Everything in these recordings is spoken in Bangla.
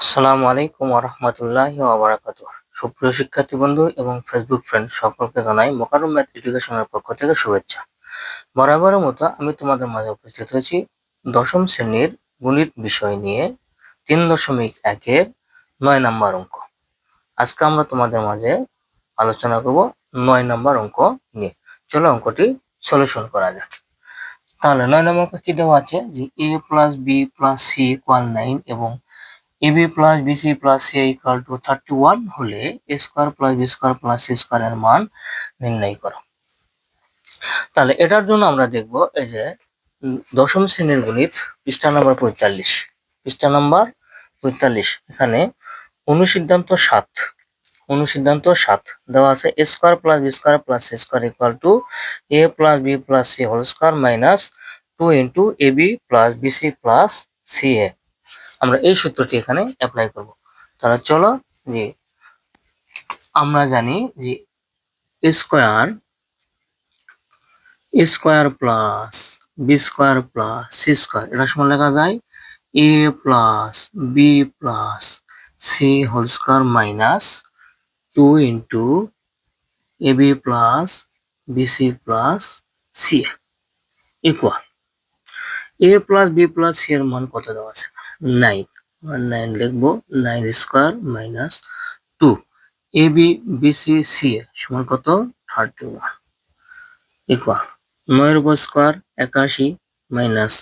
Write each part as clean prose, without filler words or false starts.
আসসালামু আলাইকুম ওয়া রাহমাতুল্লাহি ওয়া বারাকাতুহু। সুপ্রিয় শিক্ষার্থী বন্ধু এবং ফেসবুক ফ্রেন্ড সকলকে জানাই মোকাররম ম্যাথ এডুকেশনের পক্ষ থেকে শুভেচ্ছা। বরাবরের মতো আমি তোমাদের মাঝে উপস্থিত হয়েছি দশম শ্রেণীর গণিত বিষয় নিয়ে 3.1 এর 9 নম্বর অঙ্ক। আজকে আমরা তোমাদের মাঝে আলোচনা করব 9 নম্বর অঙ্ক নিয়ে। চলো অঙ্কটি সলিউশন করা যাক। তাহলে 9 নম্বর অঙ্ক কি দেওয়া আছে যে a + b + c = 9 এবং ab plus bc plus ca equal to 31 হলে a square plus b square plus c square এর মান নির্ণয় করো। তাহলে এটার জন্য আমরা দেখব এই যে দশম শ্রেণীর গণিত পৃষ্ঠা নাম্বার 45, পৃষ্ঠা নাম্বার 45 এখানে অনুসিদ্ধান্ত 7 দেওয়া আছে a square plus b square plus c square equal to a plus b plus c whole square minus 2 into ab plus bc plus ca। আমরা এই সূত্রটি এখানে অ্যাপ্লাই করব। তাহলে চলো যে আমরা জানি যে square plus B square plus C square এটা সমান লেখা যায় A plus B plus C whole square minus 2 into A B plus BC plus C equal A plus B plus C এর মান কত দেওয়া আছে 9, 9 লিখবো 9 square minus 2 A B BC C সমান কত 31 ইকুয়াল 9 এর উপর স্কয়ার 81 মাইনাস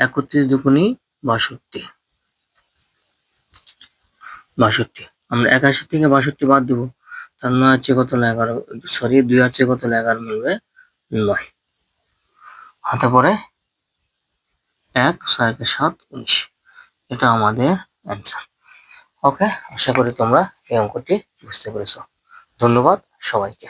31 দুগুণী 62 আমরা 81 থেকে 62 বাদ দিব তার 9 আছে কত 11 সরি 2 আছে কত 11 মিলবে 9 হাতে পরে 1 6 7 19 এটা আমাদের অ্যান্সার। ওকে, আশা করি তোমরা এই অঙ্কটি বুঝতে পেরেছো। ধন্যবাদ সবাইকে।